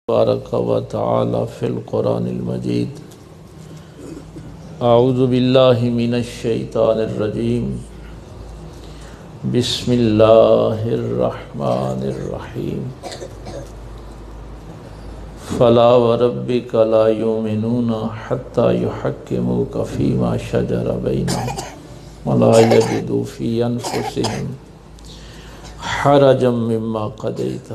تبارک و تعالی فی القرآن المجید اعوذ باللہ من الشیطان الرجیم بسم اللہ الرحمن الرحیم فلا وربک لا یؤمنون حتی یحکموک فیما شجر بینہم ولا یجدوا فی انفسہم حرجا مما قضیت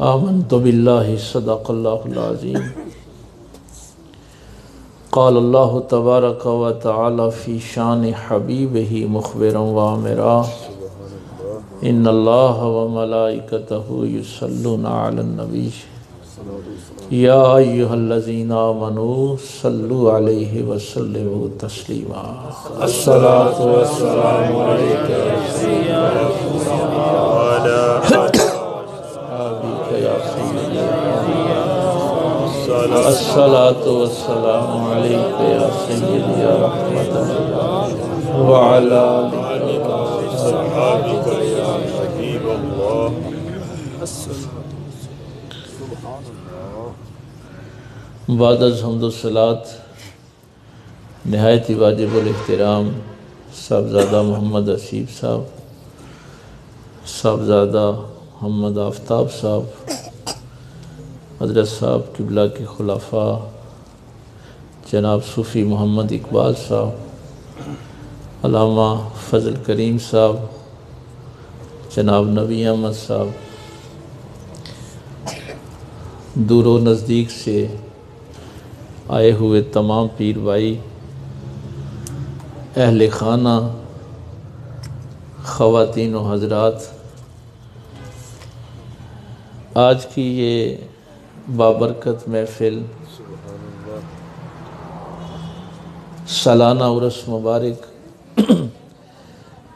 آمنت باللہ صدق اللہ العظیم قال اللہ تبارک و تعالی فی شان حبیبہ مخبرا وآمرا ان اللہ و ملائکتہ یصلون علی النبی یا ایہا الذین آمنوا صلوا علیہ وسلموا تسلیما الصلاة والسلام علیکہ یا سیدنا الصلاة والسلام علیکہ یا سیدی یا رحمت اللہ وعلا آلک وصحابک یا حبیب اللہ. بعد از حمد و صلاة نہایت ہی واجب الاحترام صاحبزادہ محمد حسیب صاحب، صاحبزادہ محمد آفتاب صاحب، حضرت صاحب قبلہ کے خلفاء جناب صوفی محمد اقبال صاحب، علامہ فضل کریم صاحب، جناب نبی احمد صاحب، دور و نزدیک سے آئے ہوئے تمام پیر بھائی، اہل خانہ، خواتین و حضرات، آج کی یہ بابرکت محفل سالانہ عرس مبارک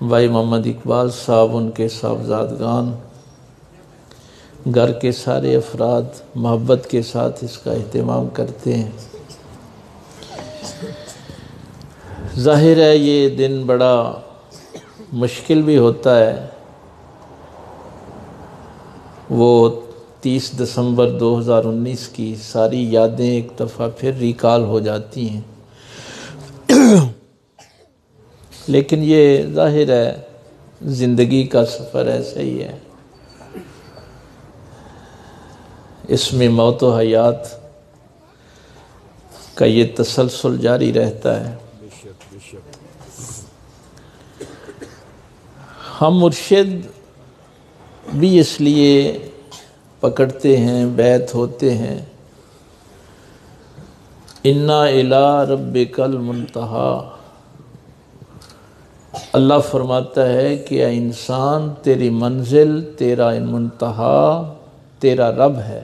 بھائی محمد اقبال صاحب، ان کے صاحبزادگان، گھر کے سارے افراد محبت کے ساتھ اس کا اہتمام کرتے ہیں. ظاہر ہے یہ دن بڑا مشکل بھی ہوتا ہے. وہ 30 دسمبر 2019 کی ساری یادیں ایک دفعہ پھر ریکال ہو جاتی ہیں، لیکن یہ ظاہر ہے زندگی کا سفر ایسا ہی ہے. اس میں موت و حیات کا یہ تسلسل جاری رہتا ہے. ہم مرشد بھی اس لیے پکڑتے ہیں، بیعت ہوتے ہیں. اِنَّا إِلَىٰ رَبِّكَ الْمُنْتَهَىٰ، اللہ فرماتا ہے کہ اے انسان تیری منزل، تیرا منتہا تیرا رب ہے.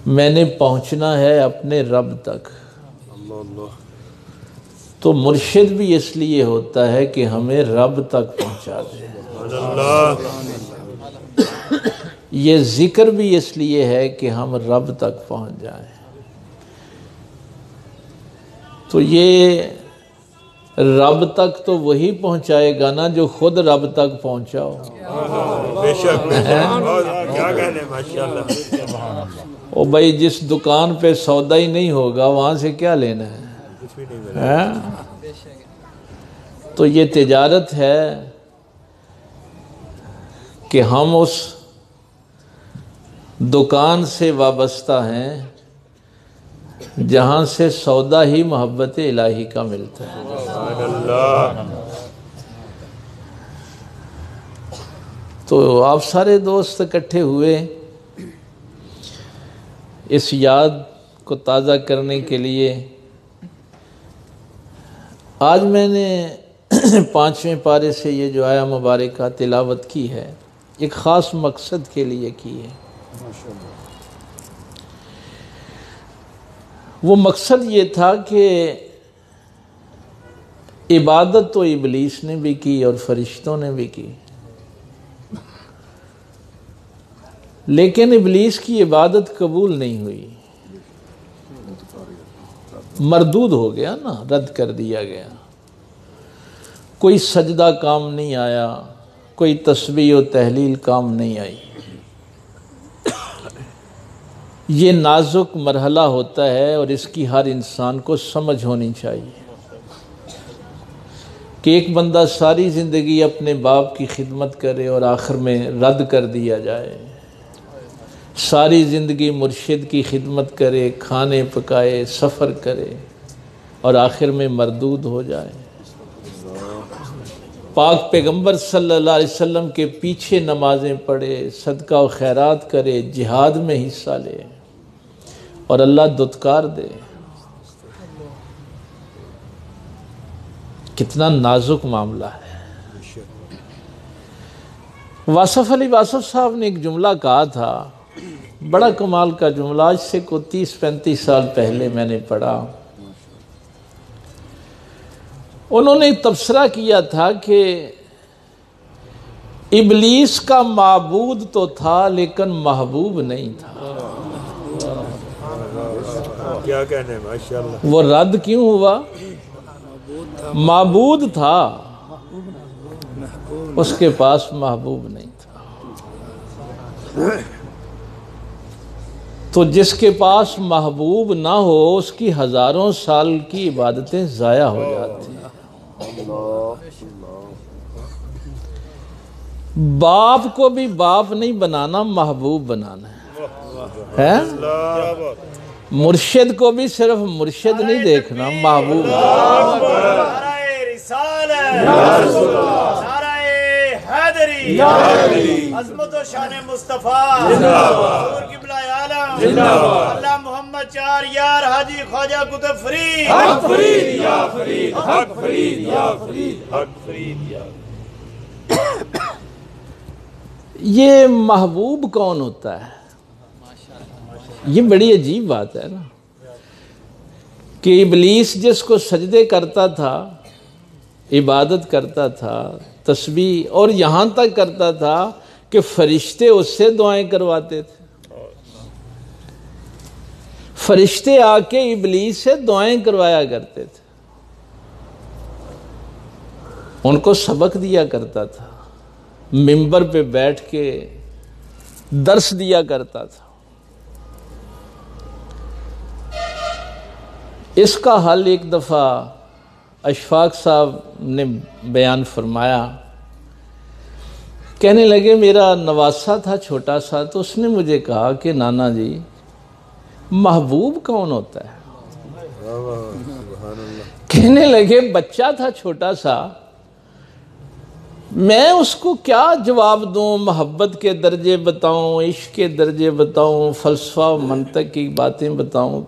میں نے پہنچنا ہے اپنے رب تک. تو مرشد بھی اس لیے ہوتا ہے کہ ہمیں رب تک پہنچا دے. یہ ذکر بھی اس لیے ہے کہ ہم رب تک پہنچ جائیں. تو یہ رب تک تو وہی پہنچائے گا نا جو خود رب تک پہنچا ہو. بے شک کیا کہنے ماشاءاللہ. او بھائی جس دکان پہ سودا ہی نہیں ہوگا وہاں سے کیا لینا ہے؟ تو یہ تجارت ہے کہ ہم اس دکان سے وابستہ ہیں جہاں سے سودا ہی محبت الہی کا ملتا ہے. تو آپ سارے دوست اکٹھے ہوئے اس یاد کو تازہ کرنے کے لیے. آج میں نے 5ویں پارے سے یہ جو آیا مبارکہ تلاوت کی ہے، ایک خاص مقصد کے لیے کی ہے. وہ مقصد یہ تھا کہ عبادت تو ابلیس نے بھی کی اور فرشتوں نے بھی کی، لیکن ابلیس کی عبادت قبول نہیں ہوئی، مردود ہو گیا نا، رد کر دیا گیا. کوئی سجدہ کام نہیں آیا، کوئی تسبیح و تحلیل کام نہیں آئی۔ یہ نازک مرحلہ ہوتا ہے اور اس کی ہر انسان کو سمجھ ہونی چاہیے کہ ایک بندہ ساری زندگی اپنے باپ کی خدمت کرے اور آخر میں رد کر دیا جائے، ساری زندگی مرشد کی خدمت کرے، کھانے پکائے، سفر کرے اور آخر میں مردود ہو جائے۔ پاک پیغمبر صلی اللہ علیہ وسلم کے پیچھے نمازیں پڑھے، صدقہ و خیرات کرے، جہاد میں حصہ لے اور اللہ دتکار دے۔ کتنا نازک معاملہ ہے۔ واصف علی واصف صاحب نے ایک جملہ کہا تھا، بڑا کمال کا جملہ، آج سے کو 30-35 سال پہلے میں نے پڑھا۔ انہوں نے تبصرہ کیا تھا کہ ابلیس کا معبود تو تھا لیکن محبوب نہیں تھا۔ کیا کہنے ماشاءاللہ۔ وہ رد کیوں ہوا؟ معبود تھا، اس کے پاس محبوب نہیں تھا۔ تو جس کے پاس محبوب نہ ہو اس کی ہزاروں سال کی عبادتیں ضائع ہو جاتی ہیں۔ باپ کو بھی باپ نہیں بنانا، محبوب بنانا ہے۔ مرشد کو بھی صرف مرشد نہیں دیکھنا، محبوب۔ عظمت و شان مصطفیٰ حضور قبلہ عالم اللہ محمد چار یار حاجی خواجہ قطب فرید، حق فرید یا فرید، حق فرید یا فرید، حق فرید یا۔ یہ محبوب کون ہوتا ہے؟ یہ بڑی عجیب بات ہے نا کہ ابلیس جس کو سجدے کرتا تھا، عبادت کرتا تھا، تسبیح، اور یہاں تک کرتا تھا کہ فرشتے اس سے دعائیں کرواتے تھے۔ فرشتے آ کے ابلیس سے دعائیں کروایا کرتے تھے، ان کو سبق دیا کرتا تھا، منبر پہ بیٹھ کے درس دیا کرتا تھا۔ اس کا حل ایک دفعہ اشفاق صاحب نے بیان فرمایا، کہنے لگے میرا نواسا تھا چھوٹا سا، تو اس نے مجھے کہا کہ نانا جی محبوب کون ہوتا ہے؟ کہنے لگے بچہ تھا چھوٹا سا، میں اس کو کیا جواب دوں، محبت کے درجے بتاؤں، عشق کے درجے بتاؤں، فلسفہ و منطق کی باتیں بتاؤں،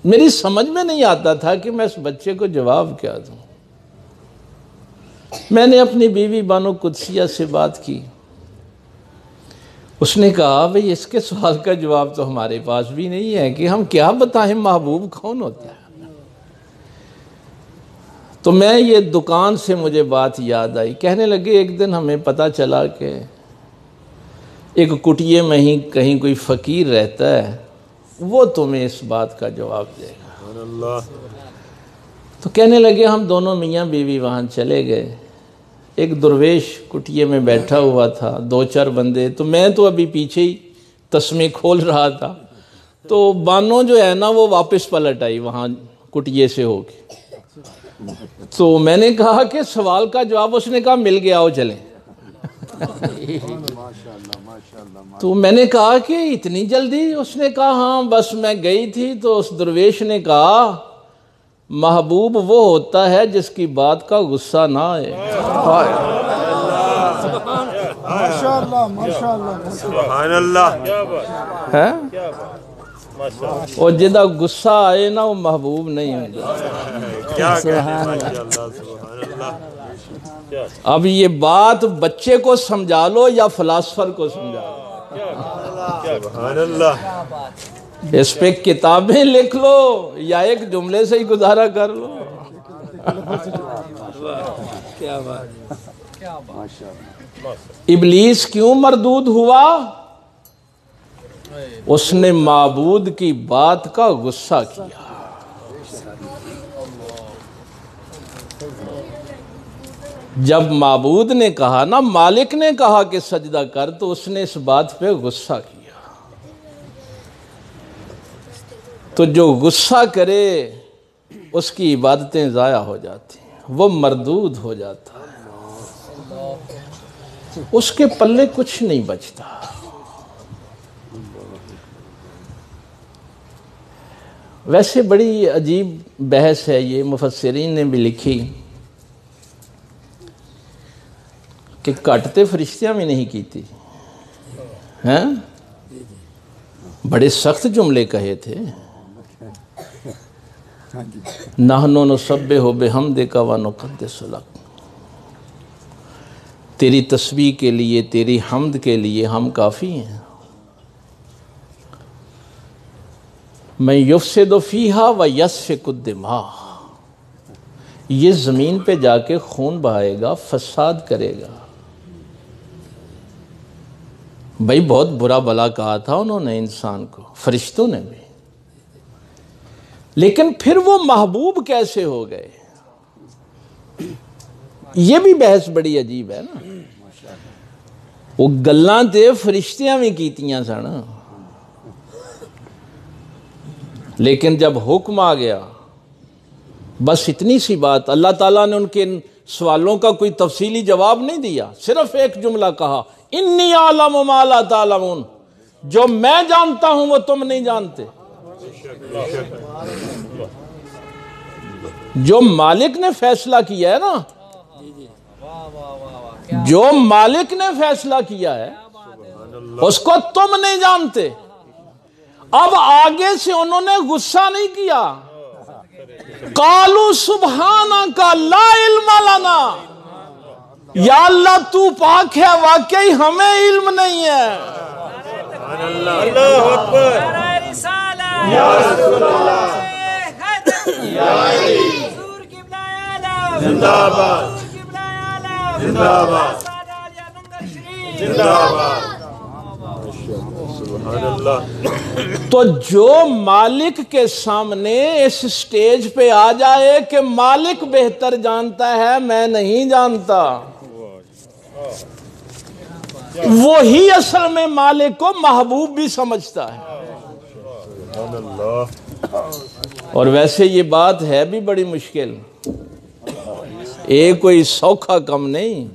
میری سمجھ میں نہیں آتا تھا کہ میں اس بچے کو جواب کیا دوں۔ میں نے اپنی بیوی بانو قدسیہ سے بات کی، اس نے کہا بھئی اس کے سوال کا جواب تو ہمارے پاس بھی نہیں ہے کہ ہم کیا بتائیں محبوب کون ہوتا ہے۔ تو میں یہ دکان سے مجھے بات یاد آئی، کہنے لگے ایک دن ہمیں پتہ چلا کہ ایک کٹیے میں ہی کہیں کوئی فقیر رہتا ہے، وہ تمہیں اس بات کا جواب دے گا۔ تو کہنے لگے ہم دونوں میاں بیوی وہاں چلے گئے، ایک درویش کٹیے میں بیٹھا ہوا تھا، 2-4 بندے، تو میں تو ابھی پیچھے ہی تسمے کھول رہا تھا، تو بانو جو ہے نا وہ واپس پلٹ آئی وہاں کٹیے سے ہو کے۔ تو میں نے کہا کہ سوال کا جواب، اس نے کہا مل گیا، آؤ چلیں۔ تو میں نے کہا کہ اتنی جلدی؟ اس نے کہا ہاں بس میں گئی تھی تو اس درویش نے کہا محبوب وہ ہوتا ہے جس کی بات کا غصہ نہ آئے۔ سبحان اللہ، ہے اور جدہ غصہ آئے نا وہ محبوب نہیں ہوگا۔ کیا کہنے ماشاءاللہ، سبحان اللہ۔ اب یہ بات بچے کو سمجھا لو یا فلاسفر کو سمجھا لو، سبحان اللہ، اس پہ کتابیں لکھ لو یا ایک جملے سے ہی گزارا کر لو۔ ابلیس کیوں مردود ہوا؟ اس نے معبود کی بات کا غصہ کیا۔ جب معبود نے کہا نا، مالک نے کہا کہ سجدہ کر، تو اس نے اس بات پہ غصہ کیا۔ تو جو غصہ کرے اس کی عبادتیں ضائع ہو جاتی ہیں، وہ مردود ہو جاتا ہے، اس کے پلے کچھ نہیں بچتا۔ ویسے بڑی عجیب بحث ہے یہ، مفسرین نے بھی لکھی کہ کاٹتے فرشتیاں بھی نہیں کی تھی، ہیں؟ بڑے سخت جملے کہے تھے، نحنو نسبح بحمدک ونقدس لک، تیری تسبیح کے لیے، تیری حمد کے لیے ہم کافی ہیں۔ من یفسد فیہا ویسفک الدماء، یہ زمین پہ جا کے خون بہائے گا، فساد کرے گا۔ بھائی بہت برا بلا کہا تھا انہوں نے انسان کو، فرشتوں نے بھی، لیکن پھر وہ محبوب کیسے ہو گئے؟ یہ بھی بحث بڑی عجیب ہے نا۔ وہ گلاں تے فرشتیاں بھی کیتیاں سن، لیکن جب حکم آ گیا، بس اتنی سی بات، اللہ تعالیٰ نے ان کے سوالوں کا کوئی تفصیلی جواب نہیں دیا، صرف ایک جملہ کہا، انی اعلم ما لا تعلمون، جو میں جانتا ہوں وہ تم نہیں جانتے۔ جو مالک نے فیصلہ کیا ہے نا، جو مالک نے فیصلہ کیا ہے اس کو تم نہیں جانتے۔ اب آگے سے انہوں نے غصہ نہیں کیا، قالوا سبحانک لا علم لنا، یا اللہ تو پاک ہے، واقعی ہمیں علم نہیں ہے۔ اللہ اکبر، یا رسول اللہ، یا علی، زندہ باد، زندہ باد، زندہ باد، سبحان اللہ۔ تو جو مالک کے سامنے اس سٹیج پہ آ جائے کہ مالک بہتر جانتا ہے، میں نہیں جانتا، وہی اصل میں مالک کو محبوب بھی سمجھتا ہے۔ اور ویسے یہ بات ہے بھی بڑی مشکل، ایک کوئی سوکھا کم نہیں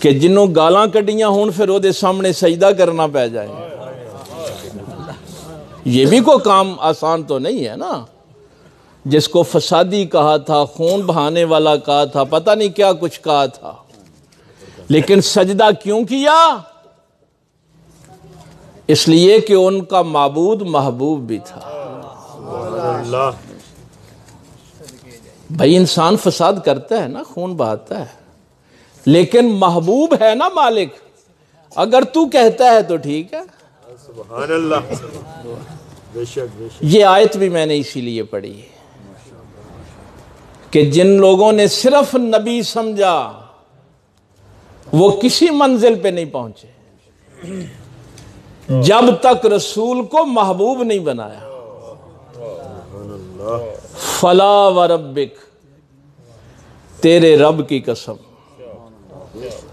کہ جنوں گالاں کڈیاں ہون پھر وہ دے سامنے سجدہ کرنا پہ جائے۔ یہ بھی کوئی کام آسان تو نہیں ہے نا، جس کو فسادی کہا تھا، خون بہانے والا کہا تھا، پتہ نہیں کیا کچھ کہا تھا، لیکن سجدہ کیوں کیا؟ اس لیے کہ ان کا معبود محبوب بھی تھا۔ بھائی انسان فساد کرتا ہے نا، خون بہاتا ہے، لیکن محبوب ہے نا مالک، اگر تو کہتا ہے تو ٹھیک ہے۔ سبحان اللہ، بے شک بے شک۔ یہ آیت بھی میں نے اسی لیے پڑھی کہ جن لوگوں نے صرف نبی سمجھا وہ کسی منزل پہ نہیں پہنچے جب تک رسول کو محبوب نہیں بنایا۔ فلا وربک، تیرے رب کی قسم،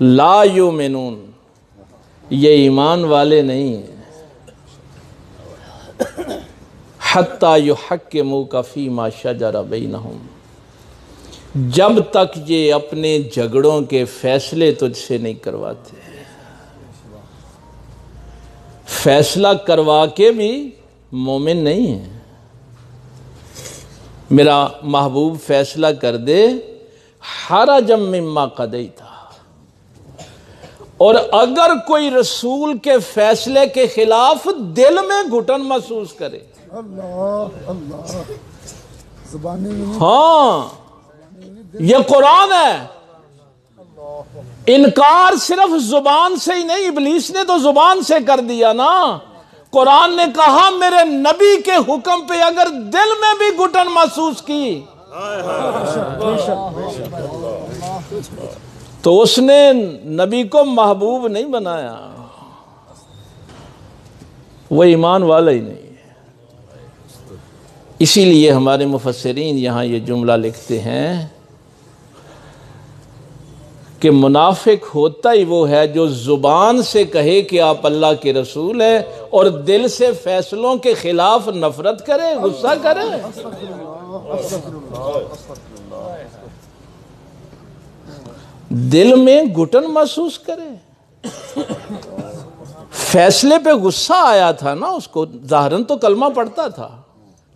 لا یؤمنون، یہ ایمان والے نہیں ہیں، حتی یحکموک فیما شجر بینہم، جب تک یہ اپنے جھگڑوں کے فیصلے تجھ سے نہیں کرواتے۔ فیصلہ کروا کے بھی مومن نہیں ہے۔ میرا محبوب فیصلہ کر دے، حرجم مما قضیت، اور اگر کوئی رسول کے فیصلے کے خلاف دل میں گھٹن محسوس کرے، ہاں یہ قرآن ہے، انکار صرف زبان سے ہی نہیں، ابلیس نے تو زبان سے کر دیا نا۔ قرآن نے کہا میرے نبی کے حکم پہ اگر دل میں بھی گھٹن محسوس کی تو اس نے نبی کو محبوب نہیں بنایا، وہ ایمان والا ہی نہیں ہے۔ اسی لیے ہمارے مفسرین یہاں یہ جملہ لکھتے ہیں کہ منافق ہوتا ہی وہ ہے جو زبان سے کہے کہ آپ اللہ کے رسول ہیں اور دل سے فیصلوں کے خلاف نفرت کرے، غصہ کرے۔ دل میں گھٹن محسوس کرے۔ فیصلے پہ غصہ آیا تھا نا اس کو، ظاہراً تو کلمہ پڑھتا تھا،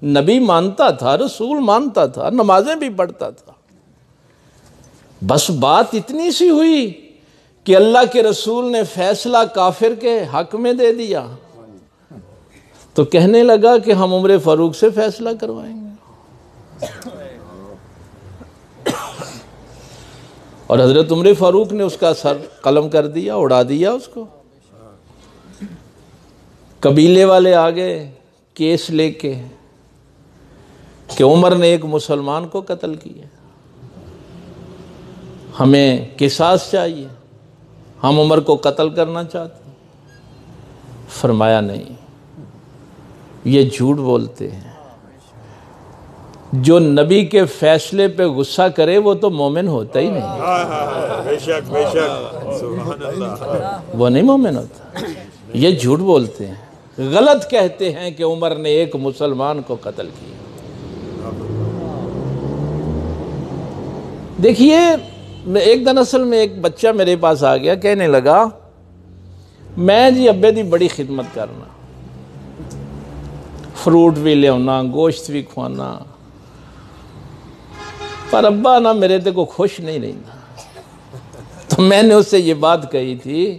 نبی مانتا تھا، رسول مانتا تھا، نمازیں بھی پڑھتا تھا، بس بات اتنی سی ہوئی کہ اللہ کے رسول نے فیصلہ کافر کے حق میں دے دیا تو کہنے لگا کہ ہم عمر فاروق سے فیصلہ کروائیں گے، اور حضرت عمر فاروق نے اس کا سر قلم کر دیا، اڑا دیا اس کو۔ قبیلے والے آگے کیس لے کے کہ عمر نے ایک مسلمان کو قتل کیا، ہمیں قصاص چاہیے، ہم عمر کو قتل کرنا چاہتے ہیں۔ فرمایا نہیں، یہ جھوٹ بولتے ہیں، جو نبی کے فیصلے پہ غصہ کرے وہ تو مومن ہوتا ہی نہیں، بے شک بے شک، سبحان اللہ، وہ نہیں مومن ہوتا، یہ جھوٹ بولتے ہیں، غلط کہتے ہیں کہ عمر نے ایک مسلمان کو قتل کیا۔ دیکھیے، ایک دن اصل میں ایک بچہ میرے پاس آ گیا، کہنے لگا میں جی ابے دی بڑی خدمت کرنا، فروٹ بھی لے آنا، گوشت بھی کھوانا، پر ابا نا میرے تے کو خوش نہیں رہنا۔ تو میں نے اس سے یہ بات کہی تھی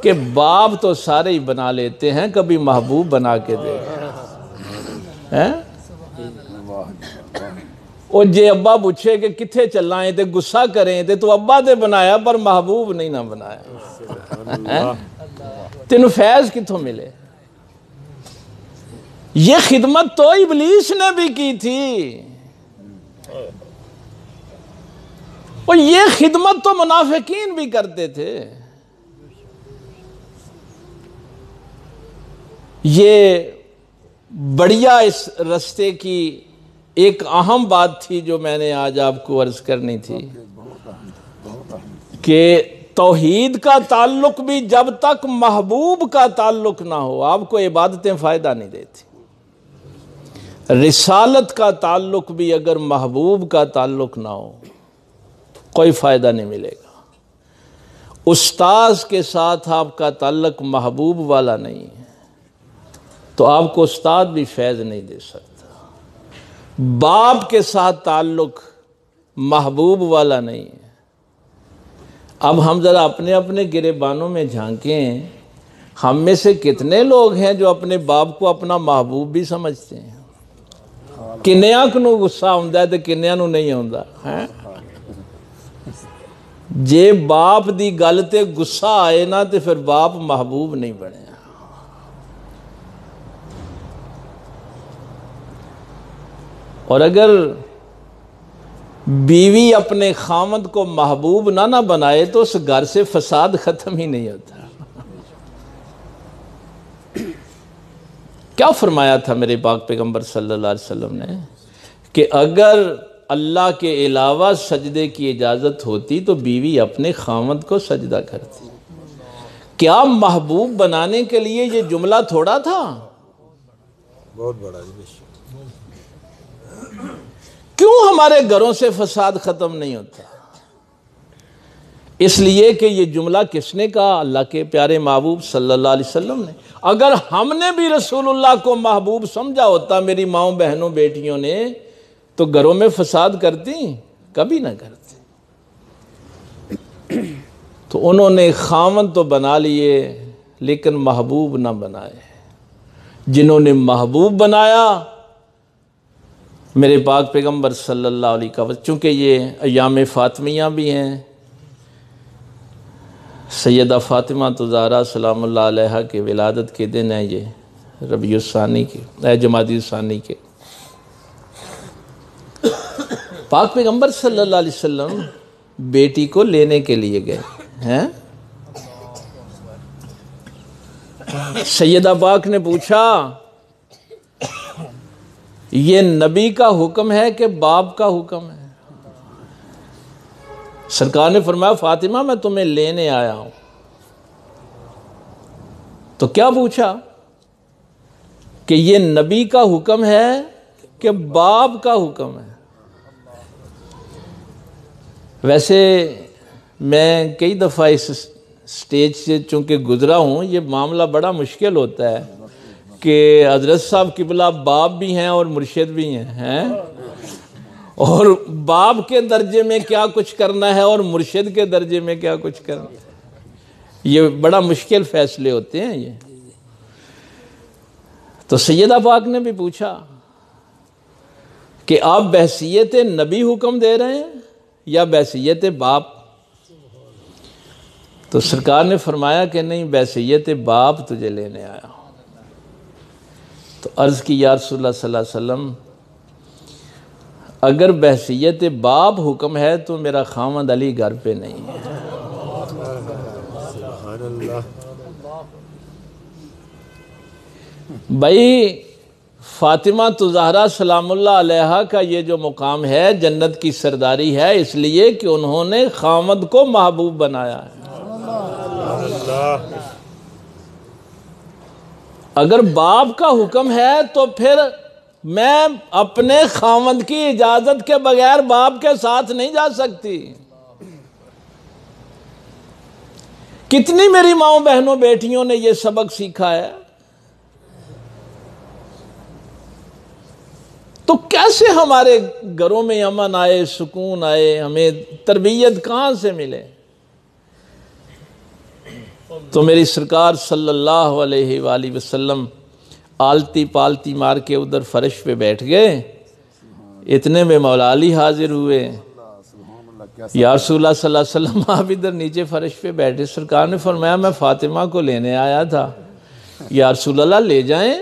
کہ باپ تو سارے ہی بنا لیتے ہیں، کبھی محبوب بنا کے دے ہیں، اور جے ابا پوچھے کہ کتھے چلائیں تے غصہ کریں تے تو ابا تے بنایا پر محبوب نہیں نہ بنایا، تینوں فیض کتھوں ملے؟ یہ خدمت تو ابلیس نے بھی کی تھی، اور یہ خدمت تو منافقین بھی کرتے تھے۔ یہ بڑھیا اس رستے کی ایک اہم بات تھی جو میں نے آج آپ کو عرض کرنی تھی کہ توحید کا تعلق بھی جب تک محبوب کا تعلق نہ ہو آپ کو عبادتیں فائدہ نہیں دیتی، رسالت کا تعلق بھی اگر محبوب کا تعلق نہ ہو کوئی فائدہ نہیں ملے گا۔ استاذ کے ساتھ آپ کا تعلق محبوب والا نہیں ہے تو آپ کو استاد بھی فیض نہیں دے سکتا، باپ کے ساتھ تعلق محبوب والا نہیں ہے۔ اب ہم ذرا اپنے اپنے گریبانوں میں جھانکیں، ہم میں سے کتنے لوگ ہیں جو اپنے باپ کو اپنا محبوب بھی سمجھتے ہیں؟ کنیاں کو غصہ آتا ہے تو کنیاں نو نہیں آتا، جے باپ دی گل تے غصہ آئے نا تو پھر باپ محبوب نہیں بنے۔ اور اگر بیوی اپنے خامد کو محبوب نہ بنائے تو اس گھر سے فساد ختم ہی نہیں ہوتا۔ کیا فرمایا تھا میرے پاک پیغمبر صلی اللہ علیہ وسلم نے کہ اگر اللہ کے علاوہ سجدے کی اجازت ہوتی تو بیوی اپنے خامد کو سجدہ کرتی۔ کیا محبوب بنانے کے لیے یہ جملہ تھوڑا تھا؟ بہت بڑا جی۔ کیوں ہمارے گھروں سے فساد ختم نہیں ہوتا؟ اس لیے کہ یہ جملہ کس نے کہا؟ اللہ کے پیارے محبوب صلی اللہ علیہ وسلم نے۔ اگر ہم نے بھی رسول اللہ کو محبوب سمجھا ہوتا میری ماؤں بہنوں بیٹیوں نے تو گھروں میں فساد کرتی؟ کبھی نہ کرتی۔ تو انہوں نے خاوند تو بنا لیے لیکن محبوب نہ بنائے۔ جنہوں نے محبوب بنایا میرے پاک پیغمبر صلی اللہ علیہ وسلم، چونکہ یہ ایام فاطمیہ بھی ہیں، سیدہ فاطمہ زہرا سلام اللہ علیہا کے ولادت کے دن ہیں، یہ ربیع الثانی کے جمادی الثانی کے۔ پاک پیغمبر صلی اللہ علیہ وسلم بیٹی کو لینے کے لیے گئے ہیں، سیدہ پاک نے پوچھا یہ نبی کا حکم ہے کہ باپ کا حکم ہے؟ سرکار نے فرمایا فاطمہ میں تمہیں لینے آیا ہوں. تو کیا پوچھا کہ یہ نبی کا حکم ہے کہ باپ کا حکم ہے؟ ویسے میں کئی دفعہ اس سٹیج سے چونکہ گزرا ہوں، یہ معاملہ بڑا مشکل ہوتا ہے کہ حضرت صاحب قبلہ باپ بھی ہیں اور مرشد بھی ہیں، اور باپ کے درجے میں کیا کچھ کرنا ہے اور مرشد کے درجے میں کیا کچھ کرنا ہے. یہ بڑا مشکل فیصلے ہوتے ہیں یہ. تو سیدہ پاک نے بھی پوچھا کہ آپ بحیثیت نبی حکم دے رہے ہیں یا بحیثیت باپ؟ تو سرکار نے فرمایا کہ نہیں، بحیثیت باپ تجھے لینے آیا ہوں. تو عرض کی یا رسول اللہ صلی اللہ علیہ وسلم، اگر بحیثیت باپ حکم ہے تو میرا خامد علی گھر پہ نہیں ہے. سبحان اللہ. بھائی فاطمہ تو زہرا سلام اللہ علیہا کا یہ جو مقام ہے جنت کی سرداری ہے، اس لیے کہ انہوں نے خامد کو محبوب بنایا ہے. اگر باپ کا حکم ہے تو پھر میں اپنے خامد کی اجازت کے بغیر باپ کے ساتھ نہیں جا سکتی. کتنی میری ماؤں بہنوں بیٹیوں نے یہ سبق سیکھا ہے. تو کیسے ہمارے گھروں میں امن آئے، سکون آئے، ہمیں تربیت کہاں سے ملے؟ تو میری سرکار صلی اللہ علیہ وآلہ وسلم آلتی پالتی مار کے ادھر فرش پہ بیٹھ گئے. اتنے میں مولا علی حاضر ہوئے. یا رسول اللہ صلی اللہ علیہ وسلم آپ ادھر نیچے فرش پہ بیٹھے. سرکار نے فرمایا میں فاطمہ کو لینے آیا تھا. یا رسول اللہ لے جائیں.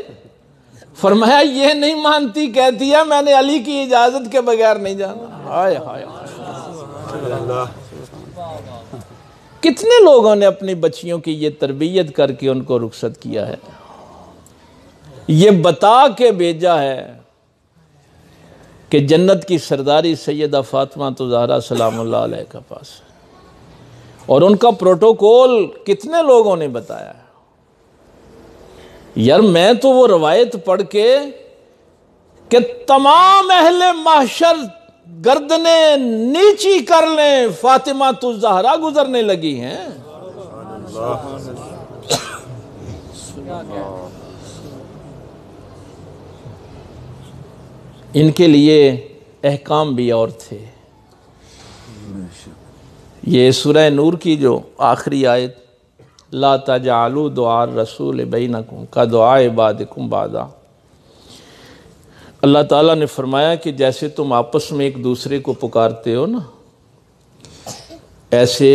فرمایا یہ نہیں مانتی، کہتی ہے میں نے علی کی اجازت کے بغیر نہیں جانا. ہائے ہائے. کتنے لوگوں نے اپنی بچیوں کی یہ تربیت کر کے ان کو رخصت کیا ہے، یہ بتا کے بھیجا ہے کہ جنت کی سرداری سیدہ فاطمہ تو زہرا سلام اللہ علیہ کا پاس ہے. اور ان کا پروٹوکول کتنے لوگوں نے بتایا ہے. یار میں تو وہ روایت پڑھ کے کہ تمام اہل محشر گردنیں نیچی کر لیں، فاطمہ تو زہرا گزرنے لگی ہیں. ان کے لیے احکام بھی اور تھے. یہ سورہ نور کی جو آخری آیت لا تجعلوا دعاء الرسول بینکم کدعاء بعضکم بعضا، اللہ تعالیٰ نے فرمایا کہ جیسے تم آپس میں ایک دوسرے کو پکارتے ہو نا، ایسے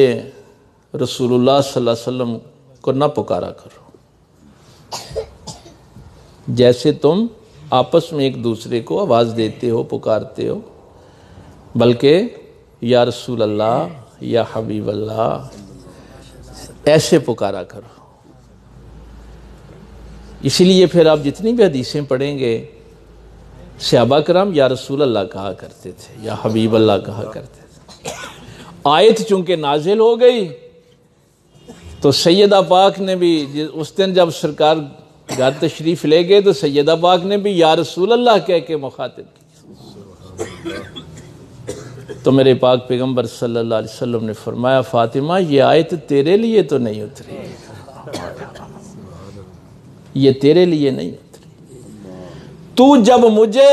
رسول اللہ صلی اللہ علیہ وسلم کو نہ پکارا کرو. جیسے تم آپس میں ایک دوسرے کو آواز دیتے ہو، پکارتے ہو، بلکہ یا رسول اللہ، یا حبیب اللہ، ایسے پکارا کرو. اسی لیے پھر آپ جتنی بھی حدیثیں پڑھیں گے، صحابہ کرام یا رسول اللہ کہا کرتے تھے، یا حبیب اللہ کہا کرتے تھے. آیت چونکہ نازل ہو گئی تو سیدہ پاک نے بھی اس دن جب سرکار گھر تشریف لے گئے تو سیدہ پاک نے بھی یا رسول اللہ کہہ کے مخاطب کی. تو میرے پاک پیغمبر صلی اللہ علیہ وسلم نے فرمایا فاطمہ یہ آیت تیرے لیے تو نہیں اتری، یہ تیرے لیے نہیں اتری. تو جب مجھے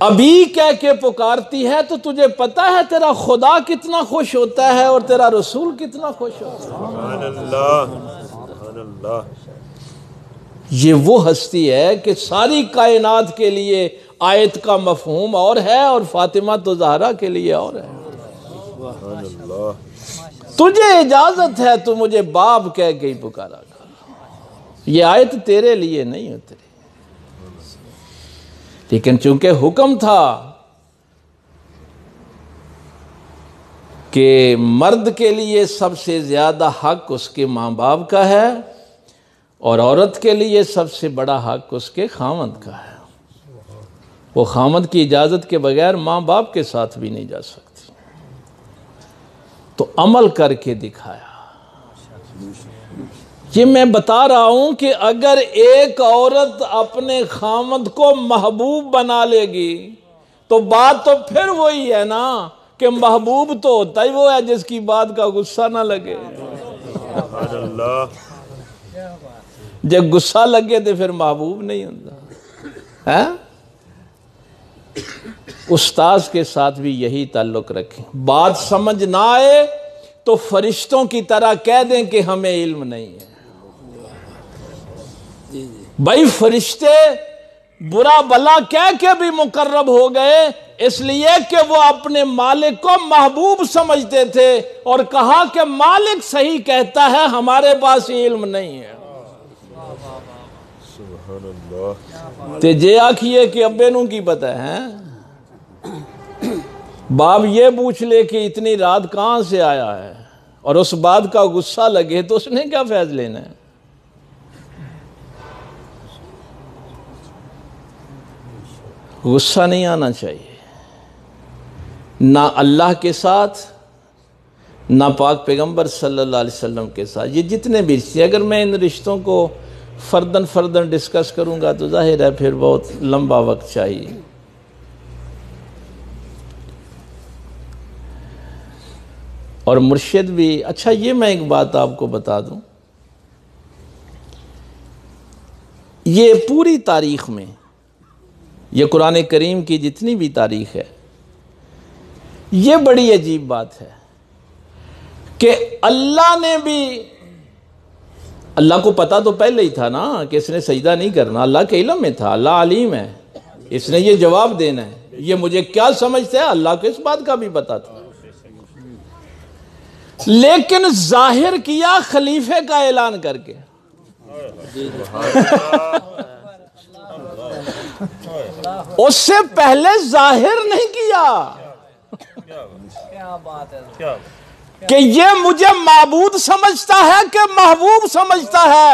ابھی کہہ کے پکارتی ہے تو تجھے پتہ ہے تیرا خدا کتنا خوش ہوتا ہے اور تیرا رسول کتنا خوش ہوتا ہے. سبحان اللہ، سبحان اللہ. یہ وہ ہستی ہے کہ ساری کائنات کے لیے آیت کا مفہوم اور ہے اور فاطمہ تو زہرا کے لیے اور ہے. سبحان اللہ. تجھے اجازت ہے تو مجھے باپ کہہ کے ہی پکارا کر. یہ آیت تیرے لیے نہیں اتری، لیکن چونکہ حکم تھا کہ مرد کے لیے سب سے زیادہ حق اس کے ماں باپ کا ہے اور عورت کے لیے سب سے بڑا حق اس کے خامد کا ہے. وہ خامد کی اجازت کے بغیر ماں باپ کے ساتھ بھی نہیں جا سکتی. تو عمل کر کے دکھایا۔ یہ میں بتا رہا ہوں کہ اگر ایک عورت اپنے خامد کو محبوب بنا لے گی تو بات تو پھر وہی ہے نا کہ محبوب تو ہوتا ہی وہ ہے جس کی بات کا غصہ نہ لگے۔ جب غصہ لگے تو پھر محبوب نہیں ہوتا۔ استاذ کے ساتھ بھی یہی تعلق رکھیں، بات سمجھ نہ آئے تو فرشتوں کی طرح کہہ دیں کہ ہمیں علم نہیں ہے۔ بھائی فرشتے برا بلا کہہ کے بھی مقرب ہو گئے اس لیے کہ وہ اپنے مالک کو محبوب سمجھتے تھے اور کہا کہ مالک صحیح کہتا ہے، ہمارے پاس علم نہیں ہے۔ سبحان اللہ۔ تے جے آکھئے کہ ابے نوں کی پتہ ہے، باپ یہ پوچھ لے کہ اتنی رات کہاں سے آیا ہے اور اس بات کا غصہ لگے تو اس نے کیا فیض لینا ہے؟ غصہ نہیں آنا چاہیے، نہ اللہ کے ساتھ نہ پاک پیغمبر صلی اللہ علیہ وسلم کے ساتھ۔ یہ جتنے بھی رشتے، اگر میں ان رشتوں کو فردن ڈسکس کروں گا تو ظاہر ہے پھر بہت لمبا وقت چاہیے۔ اور مرشد بھی اچھا، یہ میں ایک بات آپ کو بتا دوں، یہ پوری تاریخ میں یہ قرآن کریم کی جتنی بھی تاریخ ہے، یہ بڑی عجیب بات ہے کہ اللہ نے بھی، اللہ کو پتا تو پہلے ہی تھا نا کہ اس نے سجدہ نہیں کرنا، اللہ کے علم میں تھا، اللہ علیم ہے، اس نے یہ جواب دینا ہے، یہ مجھے کیا سمجھتے ہیں اللہ کو اس بات کا بھی پتا تھا، لیکن ظاہر کیا خلیفے کا اعلان کر کے۔ اس سے پہلے ظاہر نہیں کیا کہ یہ مجھے معبود سمجھتا ہے کہ محبوب سمجھتا ہے،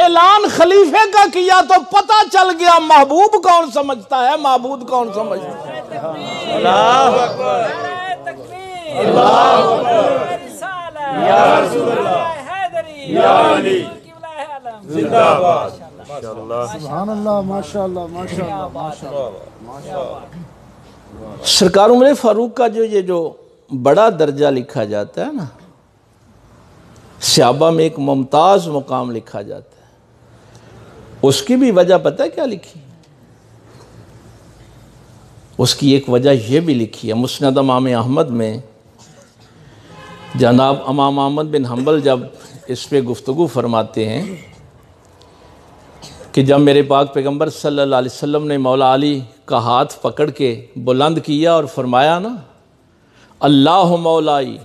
اعلان خلیفے کا کیا تو پتہ چل گیا محبوب کون سمجھتا ہے، معبود کون سمجھتا ہے۔ اللہ اکبر، اللہ اکبر، یا رسول اللہ، یا علی، زندہ باد۔ سبحان اللہ، ماشاءاللہ، ماشاءاللہ، ماشاءاللہ۔ سرکار عمر فاروق کا یہ جو بڑا درجہ لکھا جاتا ہے نا، صحابہ میں ایک ممتاز مقام لکھا جاتا ہے، اس کی بھی وجہ پتہ ہے کیا لکھی؟ اس کی ایک وجہ یہ بھی لکھی ہے، مسند امام احمد میں جناب امام احمد بن حنبل جب اس پہ گفتگو فرماتے ہیں کہ جب میرے پاک پیغمبر صلی اللہ علیہ وسلم نے مولا علی کا ہاتھ پکڑ کے بلند کیا اور فرمایا نا، اللہ مولائی،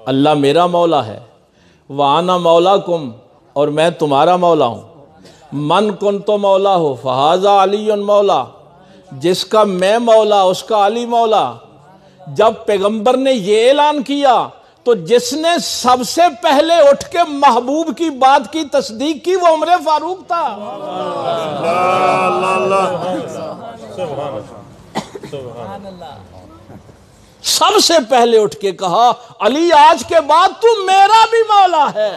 اللہ میرا مولا ہے، وَأَنَا مَوْلَاكُمْ، اور میں تمہارا مولا ہوں، من کنتو مولا ہو فہذا علی مولا، جس کا میں مولا اس کا علی مولا۔ جب پیغمبر نے یہ اعلان کیا تو جس نے سب سے پہلے اٹھ کے محبوب کی بات کی تصدیق کی وہ عمر فاروق تھا۔ سب سے پہلے اٹھ کے کہا علی آج کے بعد تو میرا بھی مولا ہے۔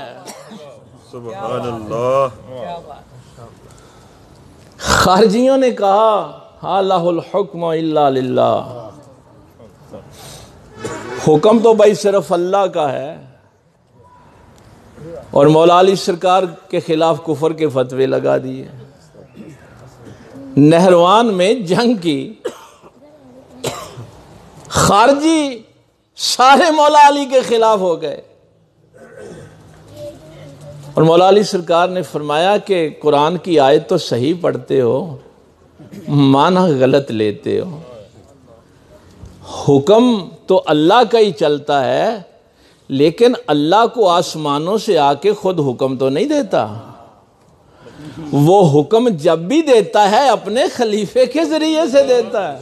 سبحان اللہ۔ خارجیوں نے کہا ہا لہ الحکم الا للہ، حکم تو بھائی صرف اللہ کا ہے، اور مولا علی سرکار کے خلاف کفر کے فتوے لگا دیے۔ نہروان میں جنگ کی، خارجی سارے مولا علی کے خلاف ہو گئے، اور مولا علی سرکار نے فرمایا کہ قرآن کی آیت تو صحیح پڑھتے ہو، معنی غلط لیتے ہو، حکم تو اللہ کا ہی چلتا ہے، لیکن اللہ کو آسمانوں سے آ کے خود حکم تو نہیں دیتا، وہ حکم جب بھی دیتا ہے اپنے خلیفے کے ذریعے سے دیتا ہے۔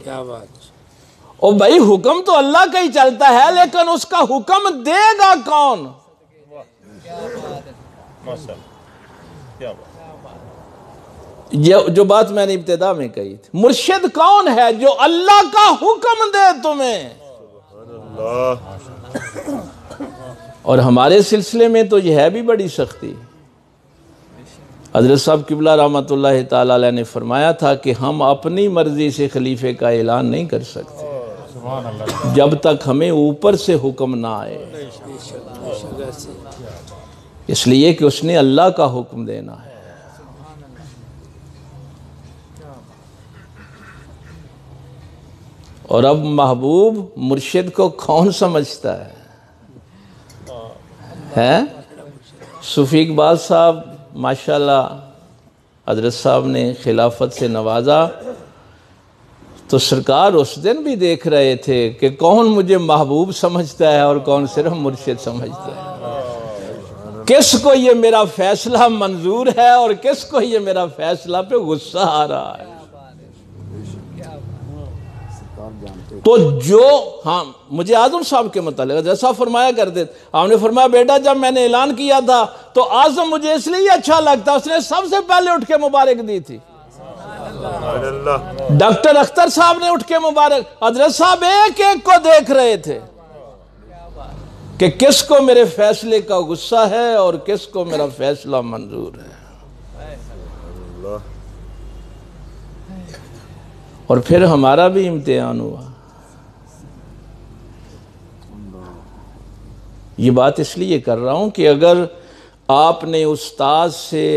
کیا بات، او بھائی حکم تو اللہ کا ہی چلتا ہے، لیکن اس کا حکم دے گا کون؟ یہ جو بات میں نے ابتدا میں کہی تھی، مرشد کون ہے؟ جو اللہ کا حکم دے تمہیں۔ اور ہمارے سلسلے میں تو یہ ہے بھی بڑی سختی۔ حضرت صاحب قبلہ رحمۃ اللہ تعالی علیہ نے فرمایا تھا کہ ہم اپنی مرضی سے خلیفے کا اعلان نہیں کر سکتے جب تک ہمیں اوپر سے حکم نہ آئے، اس لیے کہ اس نے اللہ کا حکم دینا ہے۔ اور اب محبوب مرشد کو کون سمجھتا ہے؟ صوفی اقبال صاحب ماشاءاللہ حضرت صاحب نے خلافت سے نوازا تو سرکار اس دن بھی دیکھ رہے تھے کہ کون مجھے محبوب سمجھتا ہے اور کون صرف مرشد سمجھتا ہے، کس کو یہ میرا فیصلہ منظور ہے اور کس کو یہ میرا فیصلہ پہ غصہ آ رہا ہے۔ تو جو ہاں مجھے اعظم صاحب کے متعلق جیسا فرمایا کرتے، آپ نے فرمایا بیٹا جب میں نے اعلان کیا تھا تو اعظم مجھے اس لیے اچھا لگتا، اس نے سب سے پہلے اٹھ کے مبارک دی تھی۔ ڈاکٹر اختر صاحب نے اٹھ کے مبارک، حضرت صاحب ایک ایک کو دیکھ رہے تھے کہ کس کو میرے فیصلے کا غصہ ہے اور کس کو میرا فیصلہ منظور ہے۔ اور پھر ہمارا بھی امتحان ہوا۔ یہ بات اس لیے کر رہا ہوں کہ اگر آپ نے استاد سے،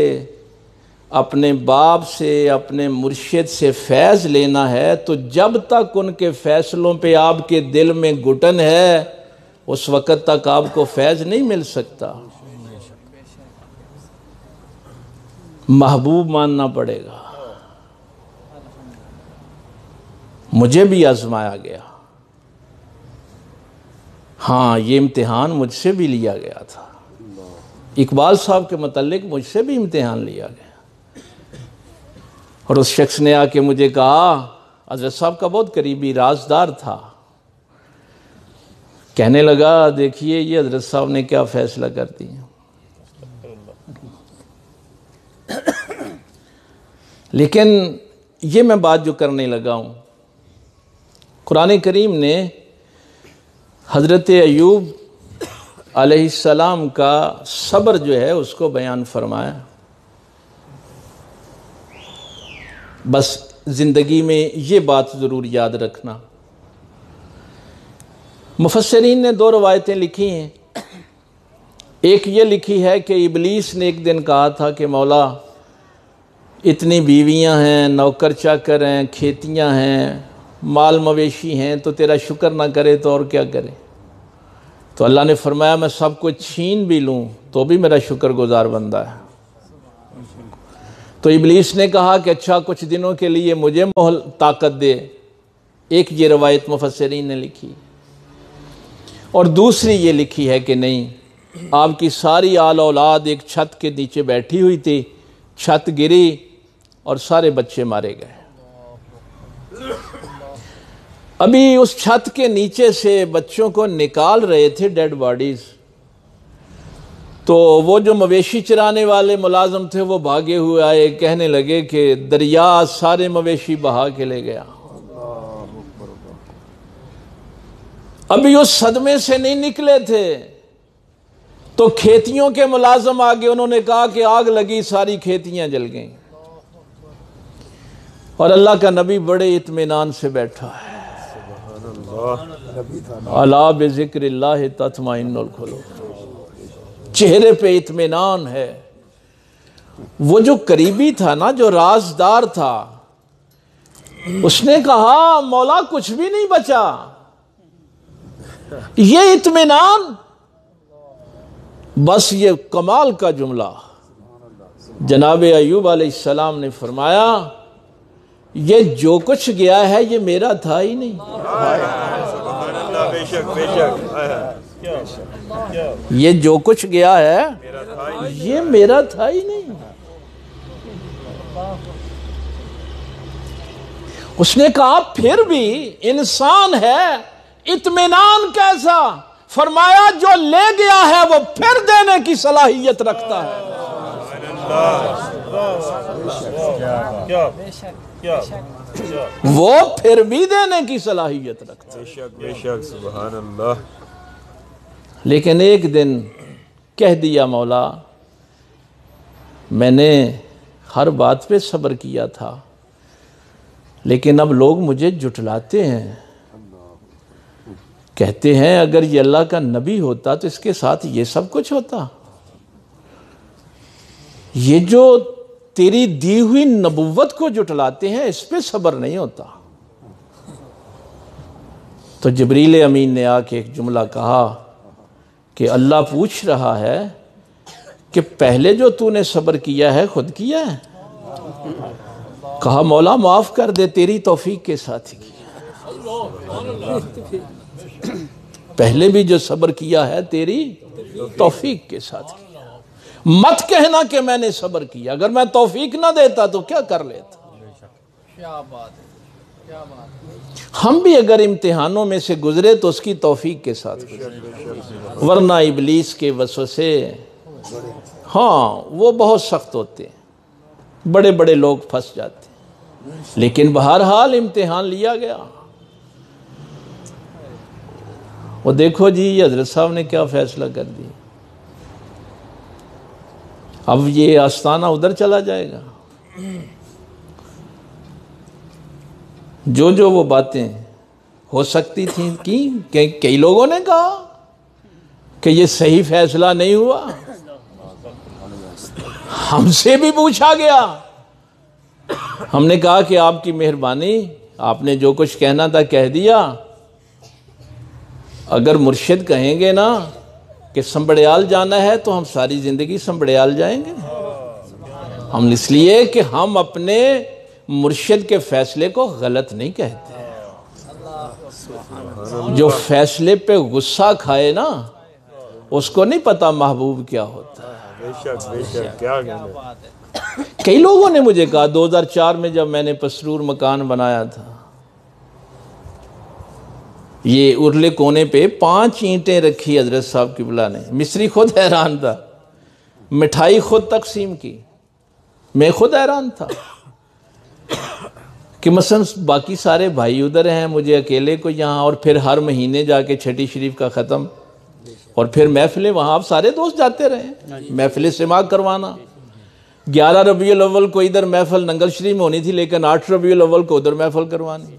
اپنے باپ سے، اپنے مرشد سے فیض لینا ہے تو جب تک ان کے فیصلوں پہ آپ کے دل میں گھٹن ہے اس وقت تک آپ کو فیض نہیں مل سکتا۔ محبوب ماننا پڑے گا۔ مجھے بھی آزمایا گیا، ہاں یہ امتحان مجھ سے بھی لیا گیا تھا، اقبال صاحب کے متعلق مجھ سے بھی امتحان لیا گیا۔ اور اس شخص نے آ کے مجھے کہا، حضرت صاحب کا بہت قریبی رازدار تھا، کہنے لگا دیکھیے یہ حضرت صاحب نے کیا فیصلہ کر دیا۔ لیکن یہ میں بات جو کرنے لگا ہوں، قرآن کریم نے حضرت ایوب علیہ السلام کا صبر جو ہے اس کو بیان فرمایا۔ بس زندگی میں یہ بات ضرور یاد رکھنا۔ مفسرین نے دو روایتیں لکھی ہیں، ایک یہ لکھی ہے کہ ابلیس نے ایک دن کہا تھا کہ مولا اتنی بیویاں ہیں، نوکر چاکر ہیں، کھیتیاں ہیں، مال مویشی ہیں، تو تیرا شکر نہ کرے تو اور کیا کرے؟ تو اللہ نے فرمایا میں سب کو چھین بھی لوں تو بھی میرا شکر گزار بندہ ہے۔ تو ابلیس نے کہا کہ اچھا کچھ دنوں کے لیے مجھے طاقت دے، ایک یہ روایت مفسرین نے لکھی، اور دوسری یہ لکھی ہے کہ نہیں، آپ کی ساری آل اولاد ایک چھت کے نیچے بیٹھی ہوئی تھی، چھت گری اور سارے بچے مارے گئے۔ ابھی اس چھت کے نیچے سے بچوں کو نکال رہے تھے ڈیڈ باڈیز، تو وہ جو مویشی چرانے والے ملازم تھے وہ بھاگے ہوئے آئے، کہنے لگے کہ دریا سارے مویشی بہا کے لے گیا۔ ابھی اس صدمے سے نہیں نکلے تھے تو کھیتیوں کے ملازم آگے، انہوں نے کہا کہ آگ لگی ساری کھیتیاں جل گئیں، اور اللہ کا نبی بڑے اطمینان سے بیٹھا ہے۔ الا بذکر اللہ تطمئن القلوب، چہرے پہ اطمینان ہے۔ وہ جو قریبی تھا نا، جو رازدار تھا، اس نے کہا مولا کچھ بھی نہیں بچا، یہ اطمینان، بس یہ کمال کا جملہ۔ جناب ایوب علیہ السلام نے فرمایا یہ جو کچھ گیا ہے یہ میرا تھا ہی نہیں، یہ جو کچھ گیا ہے یہ میرا تھا ہی نہیں۔ اس نے کہا پھر بھی انسان ہے، اطمینان کیسا؟ فرمایا جو لے گیا ہے وہ پھر دینے کی صلاحیت رکھتا ہے۔ وہ پھر بھی دینے کی صلاحیت رکھتا ہے۔ بے شک بے شک، سبحان اللہ۔ لیکن ایک دن کہہ دیا مولا میں نے ہر بات پہ صبر کیا تھا، لیکن اب لوگ مجھے جھٹلاتے ہیں، کہتے ہیں اگر یہ اللہ کا نبی ہوتا تو اس کے ساتھ یہ سب کچھ ہوتا، یہ جو تیری دی ہوئی نبوت کو جھٹلاتے ہیں اس پہ صبر نہیں ہوتا۔ تو جبریل امین نے آ کے ایک جملہ کہا کہ اللہ پوچھ رہا ہے کہ پہلے جو تو نے صبر کیا ہے خود کیا ہے؟ کہا مولا معاف کر دے، تیری توفیق کے ساتھ ہی کیا، پہلے بھی جو صبر کیا ہے تیری توفیق کے ساتھ کیا، مت کہنا کہ میں نے صبر کیا، اگر میں توفیق نہ دیتا تو کیا کر لیتا۔ کیا بات ہے، کیا بات ہے۔ ہم بھی اگر امتحانوں میں سے گزرے تو اس کی توفیق کے ساتھ گزرے، ورنہ ابلیس کے وسوسے ہاں وہ بہت سخت ہوتے ہیں، بڑے بڑے لوگ پھنس جاتے ہیں، لیکن بہرحال امتحان لیا گیا۔ وہ دیکھو جی یہ حضرت صاحب نے کیا فیصلہ کر دی، اب یہ آستانہ ادھر چلا جائے گا۔ جو وہ باتیں ہو سکتی تھیں کی کئی لوگوں نے کہا کہ یہ صحیح فیصلہ نہیں ہوا، ہم سے بھی پوچھا گیا، ہم نے کہا کہ آپ کی مہربانی، آپ نے جو کچھ کہنا تھا کہہ دیا، اگر مرشد کہیں گے نا کہ سنبڑیال جانا ہے تو ہم ساری زندگی سنبڑیال جائیں گے، ہم اس لیے کہ ہم اپنے مرشد کے فیصلے کو غلط نہیں کہتے۔ جو فیصلے پہ غصہ کھائے نا اس کو نہیں پتا محبوب کیا ہوتا ہے۔ بے شک بے شک، کیا کہنا۔ کئی لوگوں نے مجھے کہا 2004 میں جب میں نے پسرور مکان بنایا تھا، یہ ارلے کونے پہ 5 اینٹیں رکھی حضرت صاحب قبلہ نے، مصری خود حیران تھا، مٹھائی خود تقسیم کی، میں خود حیران تھا کہ مثلا باقی سارے بھائی ادھر ہیں، مجھے اکیلے کو یہاں، اور پھر ہر مہینے جا کے چھٹی شریف کا ختم، اور پھر محفلیں وہاں، آپ سارے دوست جاتے رہے محفل سماع کروانا۔ 11 ربیع الاول کو ادھر محفل ننگل شریف میں ہونی تھی، لیکن 8 ربیع الاول کو ادھر محفل کروانی،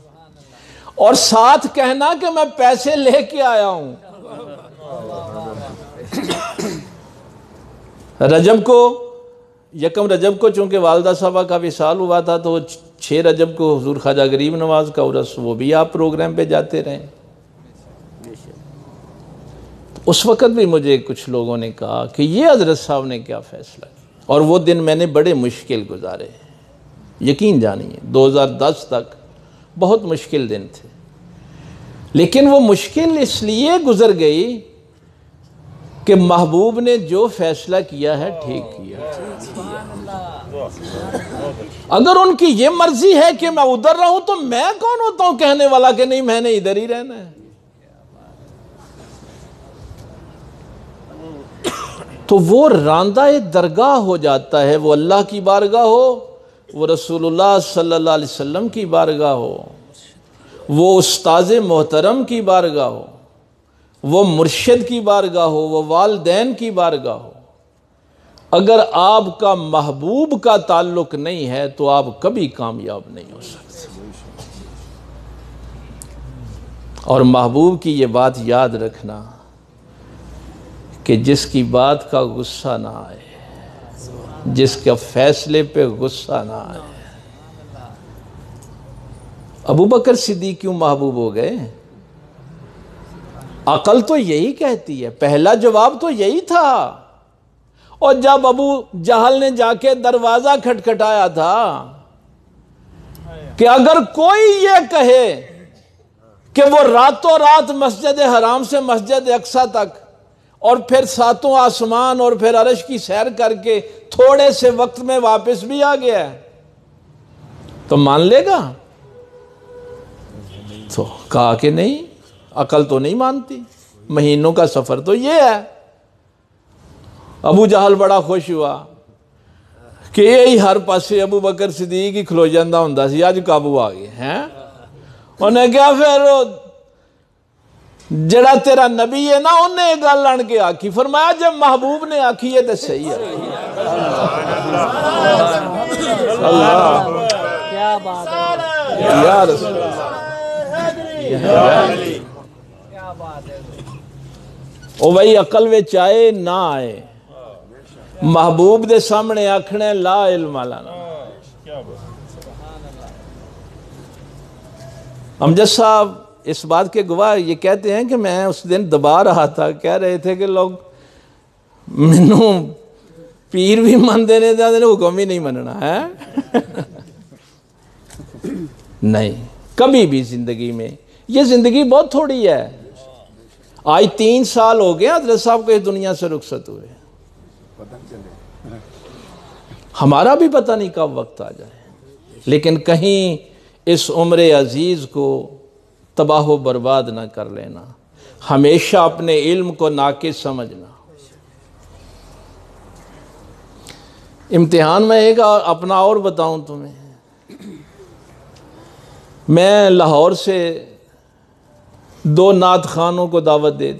اور ساتھ کہنا کہ میں پیسے لے کے آیا ہوں۔ رجب کو، یکم رجب کو چونکہ والدہ صاحبہ کا وصال ہوا تھا تو 6 رجب کو حضور خواجہ غریب نواز کا عرس، وہ بھی آپ پروگرام پہ جاتے رہے۔ اس وقت بھی مجھے کچھ لوگوں نے کہا کہ یہ حضرت صاحب نے کیا فیصلہ کیا، اور وہ دن میں نے بڑے مشکل گزارے، یقین جانیے 2010 تک بہت مشکل دن تھے، لیکن وہ مشکل اس لیے گزر گئی کہ محبوب نے جو فیصلہ کیا ہے ٹھیک کیا۔ اگر ان کی یہ مرضی ہے کہ میں ادھر رہوں تو میں کون ہوتا ہوں کہنے والا کہ نہیں میں نے ادھر ہی رہنا ہے۔ تو وہ راندہ درگاہ ہو جاتا ہے، وہ اللہ کی بارگاہ ہو، وہ رسول اللہ صلی اللہ علیہ وسلم کی بارگاہ ہو، وہ استاذ محترم کی بارگاہ ہو، وہ مرشد کی بارگاہ ہو، وہ والدین کی بارگاہ ہو، اگر آپ کا محبوب کا تعلق نہیں ہے تو آپ کبھی کامیاب نہیں ہو سکتے۔ اور محبوب کی یہ بات یاد رکھنا کہ جس کی بات کا غصہ نہ آئے، جس کے فیصلے پہ غصہ نہ آئے۔ ابو بکر صدیق کیوں محبوب ہو گئے؟ عقل تو یہی کہتی ہے، پہلا جواب تو یہی تھا۔ اور جب ابو جہل نے جا کے دروازہ کھٹکھٹایا تھا کہ اگر کوئی یہ کہے کہ وہ راتوں رات مسجد حرام سے مسجد اقصی تک اور پھر 7 آسمان اور پھر عرش کی سیر کر کے تھوڑے سے وقت میں واپس بھی آ گیا ہے تو مان لے گا؟ تو کہا کہ نہیں، عقل تو نہیں مانتی، مہینوں کا سفر تو یہ ہے۔ ابو جہل بڑا خوش ہوا کہ یہی ہر پاسے ابو بکر صدیق ہی کھلو جاندہ ہوندا سی، آج قابو آ گئے ہیں۔ انہیں کیا پھر جڑا تیرا نبی ہے نا انہیں گل لڑ کے آکھی، فرمایا جب محبوب نے آکھی ہے تو صحیح ہے۔ اللہ کیا بات ہے، یا رسول کیا بات ہے۔ او بھائی عقل وچ آئے نہ آئے، محبوب دے سامنے آکھنے لا علم لنا۔ امجد صاحب اس بات کے گواہ یہ کہتے ہیں کہ میں اس دن دبا رہا تھا، کہہ رہے تھے کہ لوگ منوں پیر بھی مان دینے دے حکم ہی نہیں مننا ہے۔ نہیں، کبھی بھی زندگی میں، یہ زندگی بہت تھوڑی ہے۔ آج 3 سال ہو گئے حضرت صاحب کو اس دنیا سے رخصت ہوئے، ہمارا بھی پتہ نہیں کب وقت آ جائے، لیکن کہیں اس عمر عزیز کو تباہ و برباد نہ کر لینا، ہمیشہ اپنے علم کو ناقص سمجھنا۔ امتحان میں ایک اپنا اور بتاؤں تمہیں، میں لاہور سے 2 نعت خانوں کو دعوت دے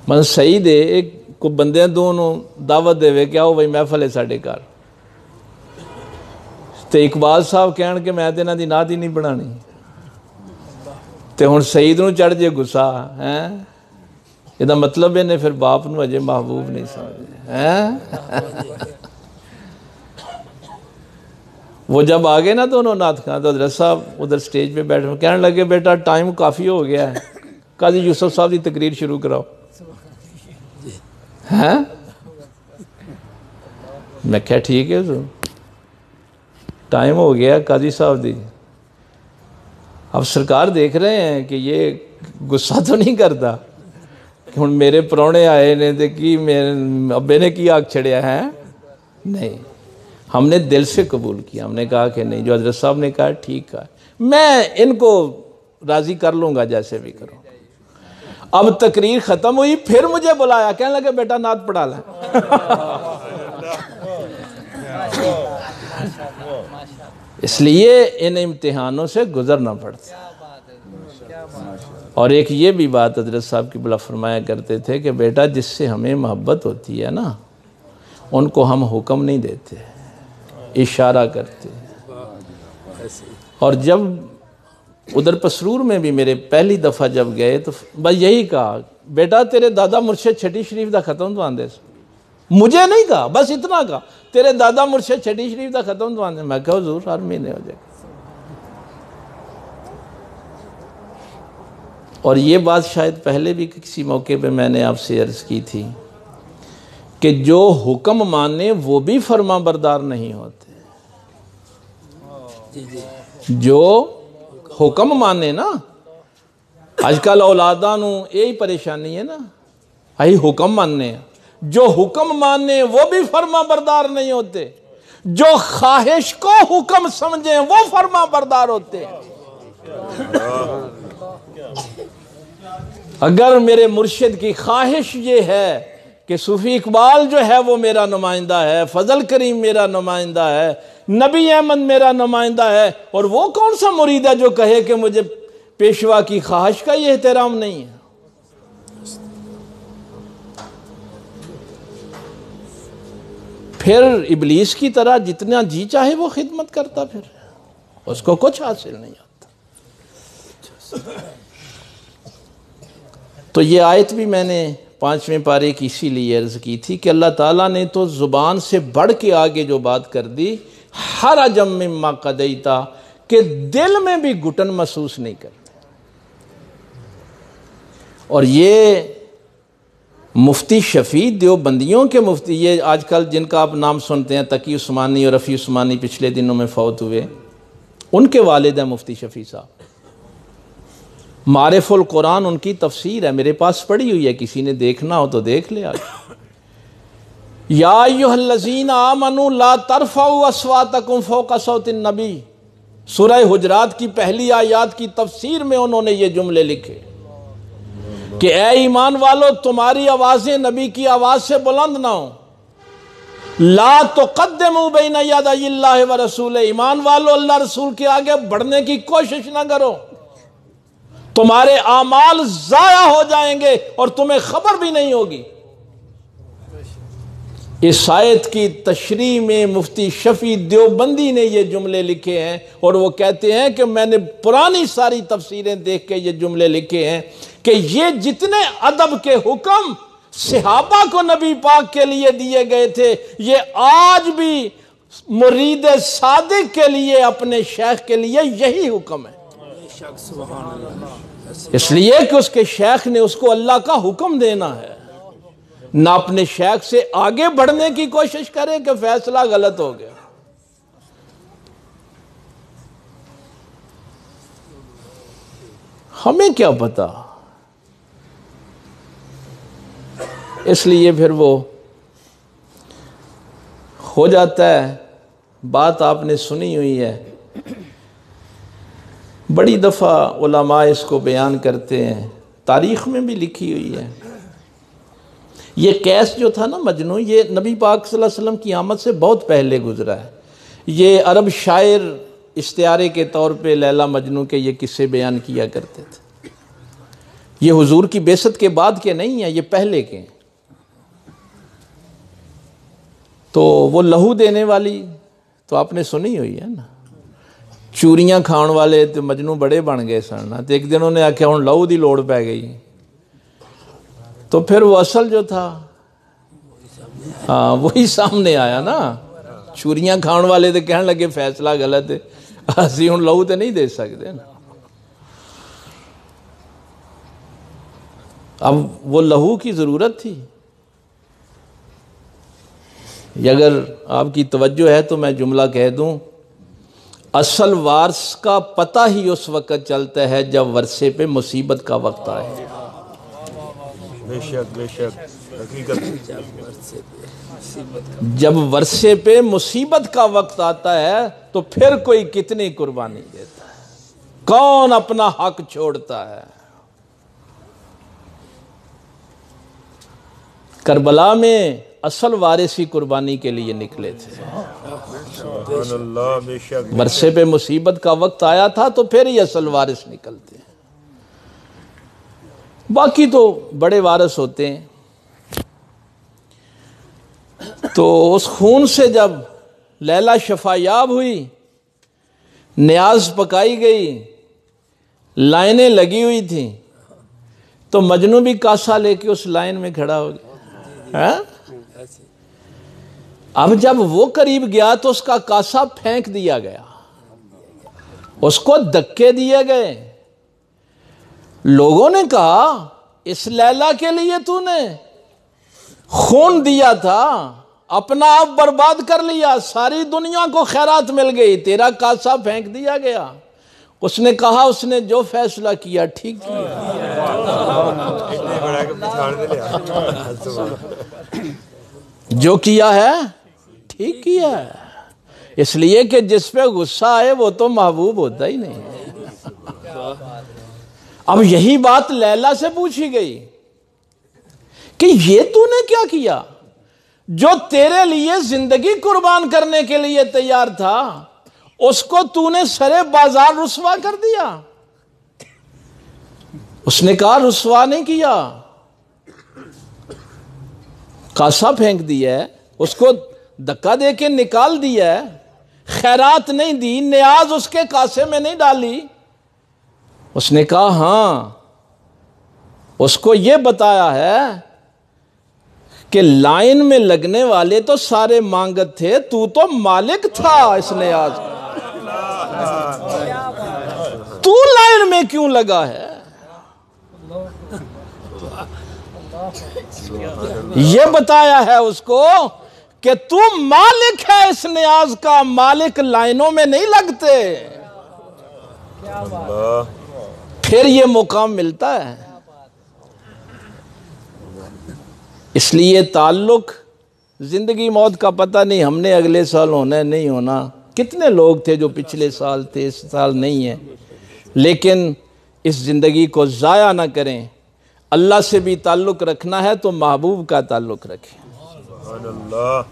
من سعید ہے ایک کو بندے دونوں دعوت دے وے کیا ہو بھائی محفل ہے ساڑھے کار تے اقبال صاحب کہن کہ میں دینا دی نعت ہی نہیں بنانی تے ہن سعید نو چڑھ جے گسا ہیں یہ مطلب ہے نے پھر باپ نو اجے محبوب نہیں سمجھے ہیں۔ وہ جب آگے نا دونوں نعت خان تو حضرت صاحب ادھر سٹیج پہ بیٹھے کہنے لگے بیٹا ٹائم کافی ہو گیا ہے، قاضی یوسف صاحب دی تقریر شروع کراؤ۔ ہیں میں کہا ٹھیک ہے تو ٹائم ہو گیا قاضی صاحب دی، اب سرکار دیکھ رہے ہیں کہ یہ غصہ تو نہیں کرتا کہ ہن میرے پرونے آئے نے تے کی میرے ابے نے کی آگ چھڑیا ہے، نہیں ہم نے دل سے قبول کیا، ہم نے کہا کہ نہیں جو حضرت صاحب نے کہا ٹھیک ہے میں ان کو راضی کر لوں گا جیسے بھی کروں۔ اب تقریر ختم ہوئی پھر مجھے بلایا کہنے لگے بیٹا نعت پڑھا لیں۔ اس لیے ان امتحانوں سے گزرنا پڑتا، اور ایک یہ بھی بات حضرت صاحب کی بلا فرمایا کرتے تھے کہ بیٹا جس سے ہمیں محبت ہوتی ہے نا ان کو ہم حکم نہیں دیتے، اشارہ کرتے۔ اور جب ادھر پسرور میں بھی میرے پہلی دفعہ جب گئے تو بس یہی کہا بیٹا تیرے دادا مرشد چھٹی شریف دا ختم تو آندے سے، مجھے نہیں کہا بس اتنا کہا تیرے دادا مرشد چھٹی شریف دا ختم تو آندے، میں کہا حضور ہر مہینے ہو جائے گا۔ اور یہ بات شاید پہلے بھی کسی موقع پہ میں نے آپ سے عرض کی تھی کہ جو حکم مانے وہ بھی فرما بردار نہیں ہوتے، جو حکم مانے نا آج کل اولاداں نو یہی پریشانی ہے نا آئی حکم ماننے، جو حکم مانے وہ بھی فرما بردار نہیں ہوتے، جو خواہش کو حکم سمجھیں وہ فرما بردار ہوتے۔ اگر میرے مرشد کی خواہش یہ ہے کہ صوفی اقبال جو ہے وہ میرا نمائندہ ہے، فضل کریم میرا نمائندہ ہے، نبی احمد میرا نمائندہ ہے، اور وہ کون سا مرید ہے جو کہے کہ مجھے پیشوا کی خواہش کا یہ احترام نہیں ہے؟ پھر ابلیس کی طرح جتنا جی چاہے وہ خدمت کرتا، پھر اس کو کچھ حاصل نہیں ہوتا۔ تو یہ آیت بھی میں نے 5ویں پارے کی اسی لیے عرض کی تھی کہ اللہ تعالیٰ نے تو زبان سے بڑھ کے آگے جو بات کر دی، حرجم مما قضیتا، کہ دل میں بھی گھٹن محسوس نہیں کرتے۔ اور یہ مفتی شفیع دیوبندیوں کے مفتی، یہ آج کل جن کا آپ نام سنتے ہیں تقی عثمانی اور رفیع عثمانی پچھلے دنوں میں فوت ہوئے، ان کے والد ہیں مفتی شفیع صاحب۔ معرف القرآن ان کی تفسیر ہے، میرے پاس پڑھی ہوئی ہے، کسی نے دیکھنا ہو تو دیکھ لے آگے۔ یا ایھا الذین آمنوا لا ترفعوا اصواتکم فوق صوت النبی، سورہ حجرات کی پہلی آیات کی تفسیر میں انہوں نے یہ جملے لکھے کہ اے ایمان والو تمہاری آوازیں نبی کی آواز سے بلند نہ ہوں۔ لا تقدموا بین یدی اللہ و رسول، ایمان والو اللہ رسول کے آگے بڑھنے کی کوشش نہ کرو، تمہارے اعمال ضائع ہو جائیں گے اور تمہیں خبر بھی نہیں ہوگی۔ اس آیت کی تشریح میں مفتی شفیع دیوبندی نے یہ جملے لکھے ہیں، اور وہ کہتے ہیں کہ میں نے پرانی ساری تفسیریں دیکھ کے یہ جملے لکھے ہیں کہ یہ جتنے ادب کے حکم صحابہ کو نبی پاک کے لیے دیے گئے تھے، یہ آج بھی مرید صادق کے لیے، اپنے شیخ کے لیے یہی حکم ہے۔ اس لیے کہ اس کے شیخ نے اس کو اللہ کا حکم دینا ہے، نہ اپنے شیخ سے آگے بڑھنے کی کوشش کرے کہ فیصلہ غلط ہو گیا۔ ہمیں کیا پتا؟ اس لیے پھر وہ ہو جاتا ہے۔ بات آپ نے سنی ہوئی ہے، بڑی دفعہ علماء اس کو بیان کرتے ہیں، تاریخ میں بھی لکھی ہوئی ہے۔ یہ قیس جو تھا نا مجنوں، یہ نبی پاک صلی اللہ علیہ وسلم کی آمد سے بہت پہلے گزرا ہے۔ یہ عرب شاعر استعارے کے طور پہ لیلا مجنوں کے یہ قصے بیان کیا کرتے تھے۔ یہ حضور کی بعثت کے بعد کے نہیں ہیں، یہ پہلے کے ہیں۔ تو وہ لہو دینے والی تو آپ نے سنی ہوئی ہے نا، چوریاں کھان والے تو مجنوں بڑے بن گئے سن، تو ایک دن انہوں نے آکھیا ہن لہو دی لوڑ پہ گئی، تو پھر وہ اصل جو تھا ہاں وہی سامنے آیا نا۔ چوریاں کھان والے تو کہنے لگے فیصلہ غلط ہے، اسی ہن لہو تو نہیں دے سکتے نا۔ اب وہ لہو کی ضرورت تھی۔ اگر آپ کی توجہ ہے تو میں جملہ کہہ دوں، اصل وارث کا پتہ ہی اس وقت چلتا ہے جب ورثے پہ مصیبت کا وقت آئے۔ بے شک بے شک حقیقت۔ جب ورثے پہ مصیبت کا وقت آتا ہے تو پھر کوئی کتنی قربانی دیتا ہے، کون اپنا حق چھوڑتا ہے۔ کربلا میں اصل وارث ہی قربانی کے لیے نکلے تھے۔ سبحان اللہ، بے شک۔ ورثے پہ مصیبت کا وقت آیا تھا تو پھر ہی اصل وارث نکلتے ہیں، باقی تو بڑے وارث ہوتے ہیں۔ تو اس خون سے جب لیلا شفا یاب ہوئی، نیاز پکائی گئی، لائنیں لگی ہوئی تھیں، تو مجنوں بھی کاسا لے کے اس لائن میں کھڑا ہو گیا۔ اب جب وہ قریب گیا تو اس کا کاسا پھینک دیا گیا، اس کو دھکے دیے گئے۔ لوگوں نے کہا اس لیلا کے لیے تو نے خون دیا تھا، اپنا آپ برباد کر لیا، ساری دنیا کو خیرات مل گئی، تیرا کاسا پھینک دیا گیا۔ اس نے کہا اس نے جو فیصلہ کیا ٹھیک کیا، جو کیا ہے ٹھیک کیا ہے، اس لیے کہ جس پہ غصہ آئے وہ تو محبوب ہوتا ہی نہیں۔ اب یہی بات لیلا سے پوچھی گئی کہ یہ تو نے کیا کیا، جو تیرے لیے زندگی قربان کرنے کے لیے تیار تھا اس کو تو نے سرے بازار رسوا کر دیا۔ اس نے کہا رسوا نہیں کیا، کاسا پھینک دیا ہے، اس کو دھکا دے کے نکال دیا ہے، خیرات نہیں دی، نیاز اس کے کاسے میں نہیں ڈالی۔ اس نے کہا ہاں، اس کو یہ بتایا ہے کہ لائن میں لگنے والے تو سارے مانگت تھے، تو مالک تھا اس نیاز کا، تو لائن میں کیوں لگا ہے؟ یہ بتایا ہے اس کو کہ تو مالک ہے اس نیاز کا، مالک لائنوں میں نہیں لگتے، پھر یہ مقام ملتا ہے۔ اس لیے تعلق زندگی موت کا پتہ نہیں، ہم نے اگلے سال ہونا ہے نہیں ہونا، کتنے لوگ تھے جو پچھلے سال تھے اس سال نہیں ہیں، لیکن اس زندگی کو ضائع نہ کریں۔ اللہ سے بھی تعلق رکھنا ہے تو محبوب کا تعلق رکھیں۔ سبحان اللہ۔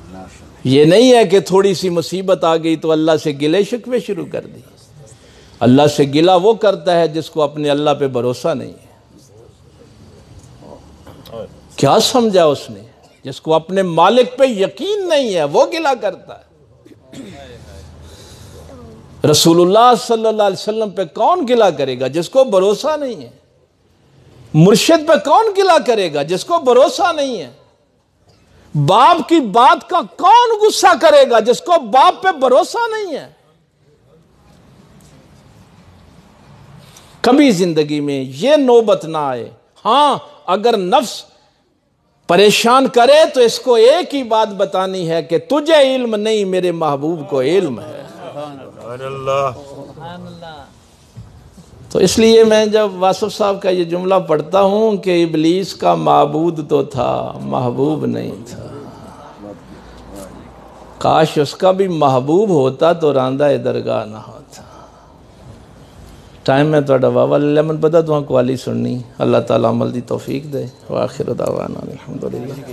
یہ نہیں ہے کہ تھوڑی سی مصیبت آ گئی تو اللہ سے گلے شکوے شروع کر دی. اللہ سے گلہ وہ کرتا ہے جس کو اپنے اللہ پہ بھروسہ نہیں ہے. کیا سمجھا اس نے؟ جس کو اپنے مالک پہ یقین نہیں ہے وہ گلہ کرتا ہے. رسول اللہ صلی اللہ علیہ وسلم پہ کون گلہ کرے گا جس کو بھروسہ نہیں ہے؟ مرشد پہ کون گلہ کرے گا جس کو بھروسہ نہیں ہے؟ باپ کی بات کا کون غصہ کرے گا جس کو باپ پہ بھروسہ نہیں ہے؟ کبھی زندگی میں یہ نوبت نہ آئے. ہاں اگر نفس پریشان کرے تو اس کو ایک ہی بات بتانی ہے کہ تجھے علم نہیں، میرے محبوب کو علم ہے. سبحان اللہ. تو اس لیے میں جب واصف صاحب کا یہ جملہ پڑھتا ہوں کہ ابلیس کا معبود تو تھا، محبوب نہیں تھا، کاش اس کا بھی محبوب ہوتا تو راندہ درگاہ نہ ہوتا. ٹائم میں تھوڑا بابا لیمن پتا تو قوالی سننی. اللہ تعالیٰ عمل دی توفیق دے. وآخر دعوانا الحمدللہ.